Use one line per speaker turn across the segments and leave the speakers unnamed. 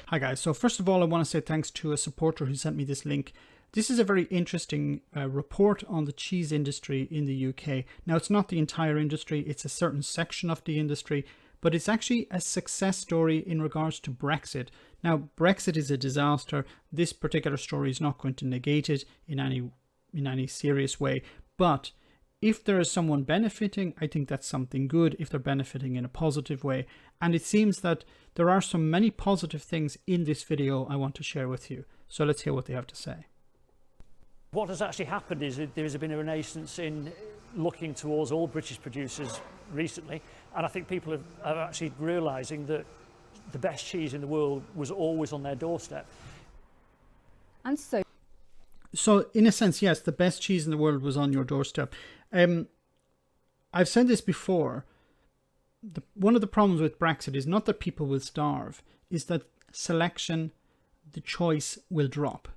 Hi guys, so first of all I want to say thanks to a supporter who sent me this link. This is a very interesting report on the cheese industry in the UK. Now it's not the entire industry, it's a certain section of the industry, but it's actually a success story in regards to Brexit. Now Brexit is a disaster. This particular story is not going to negate it in any serious way, but if there is someone benefiting, I think that's something good if they're benefiting in a positive way. And it seems that there are so many positive things in this video I want to share with you. So let's hear what they have to say.
What has actually happened is that there has been a renaissance in looking towards all British producers recently. And I think people are actually realising that the best cheese in the world was always on their doorstep.
And
So in a sense, yes, the best cheese in the world was on your doorstep. I've said this before. One of the problems with Brexit is not that people will starve, is that selection, the choice will drop.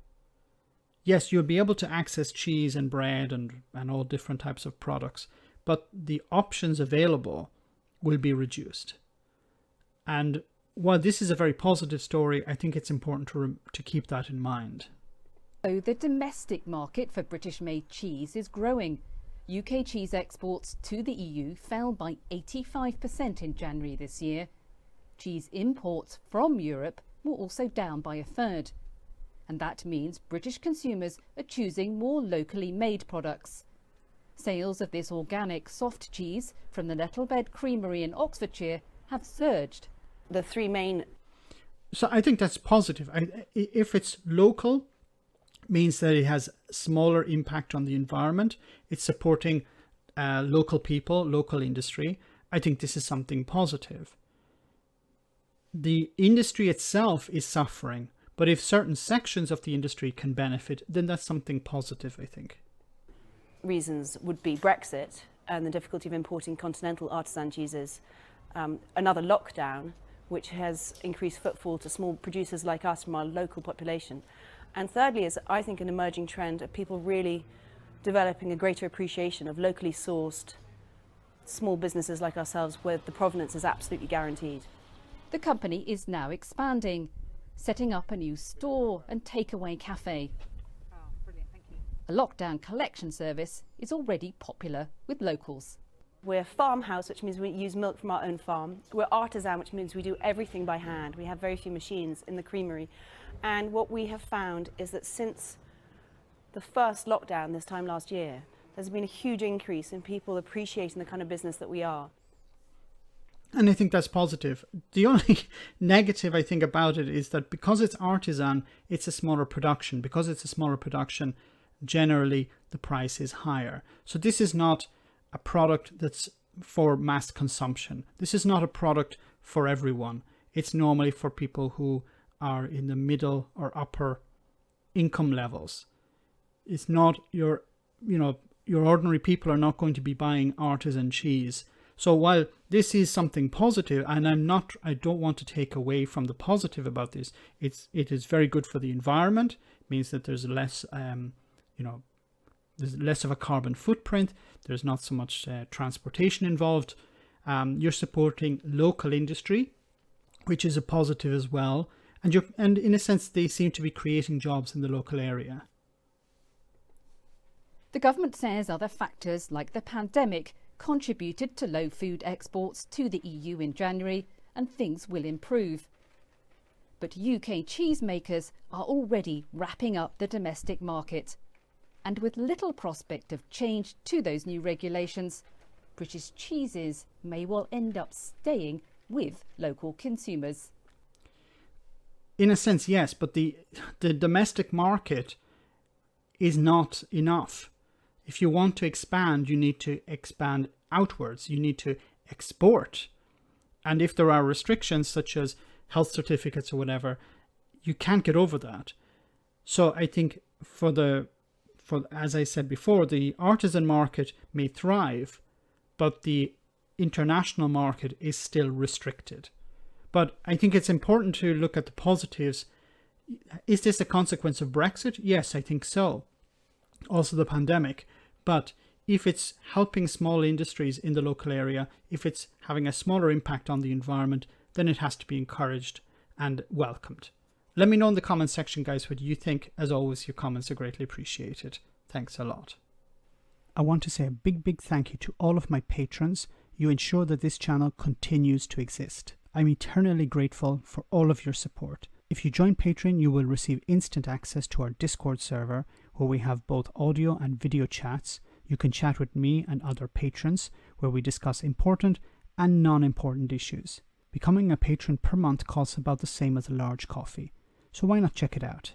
Yes, you'll be able to access cheese and bread and all different types of products, but the options available will be reduced. And while this is a very positive story, I think it's important to keep that in mind.
So the domestic market for British-made cheese is growing. UK cheese exports to the EU fell by 85% in January this year. Cheese imports from Europe were also down by a third. And that means British consumers are choosing more locally made products. Sales of this organic soft cheese from the Nettlebed Creamery in Oxfordshire have surged.
The three main...
So I think that's positive. If it's local, means that it has smaller impact on the environment. It's supporting local people, local industry. I think this is something positive. The industry itself is suffering, but if certain sections of the industry can benefit, then that's something positive, I think.
Reasons would be Brexit and the difficulty of importing continental artisan cheeses, another lockdown, which has increased footfall to small producers like us from our local population. And thirdly is, I think, an emerging trend of people really developing a greater appreciation of locally sourced small businesses like ourselves where the provenance is absolutely guaranteed.
The company is now expanding, setting up a new store and takeaway cafe.
Oh, brilliant, thank you.
A lockdown collection service is already popular with locals.
We're farmhouse, which means we use milk from our own farm. We're artisan, which means we do everything by hand. We have very few machines in the creamery. And what we have found is that since the first lockdown this time last year, there's been a huge increase in people appreciating the kind of business that we are.
And I think that's positive. The only negative I think about it is that because it's artisan, it's a smaller production. Because it's a smaller production, generally the price is higher. So this is not a product that's for mass consumption. This is not a product for everyone. It's normally for people who are in the middle or upper income levels. It's not your ordinary people are not going to be buying artisan cheese. So while this is something positive, and I don't want to take away from the positive about this, it is very good for the environment. It means that there's less, there's less of a carbon footprint. There's not so much transportation involved. You're supporting local industry, which is a positive as well. And in a sense, they seem to be creating jobs in the local area.
The government says other factors like the pandemic contributed to low food exports to the EU in January, and things will improve. But UK cheesemakers are already wrapping up the domestic market. And with little prospect of change to those new regulations, British cheeses may well end up staying with local consumers.
In a sense, yes, but the domestic market is not enough. If you want to expand, you need to expand outwards. You need to export. And if there are restrictions such as health certificates or whatever, you can't get over that. So I think as I said before, the artisan market may thrive, but the international market is still restricted. But I think it's important to look at the positives. Is this a consequence of Brexit? Yes, I think so. Also the pandemic. But if it's helping small industries in the local area, if it's having a smaller impact on the environment, then it has to be encouraged and welcomed. Let me know in the comments section, guys, what you think. As always, your comments are greatly appreciated. Thanks a lot. I want to say a big thank you to all of my patrons. You ensure that this channel continues to exist. I'm eternally grateful for all of your support. If you join Patreon, you will receive instant access to our Discord server, where we have both audio and video chats. You can chat with me and other patrons, where we discuss important and non-important issues. Becoming a patron per month costs about the same as a large coffee, so why not check it out?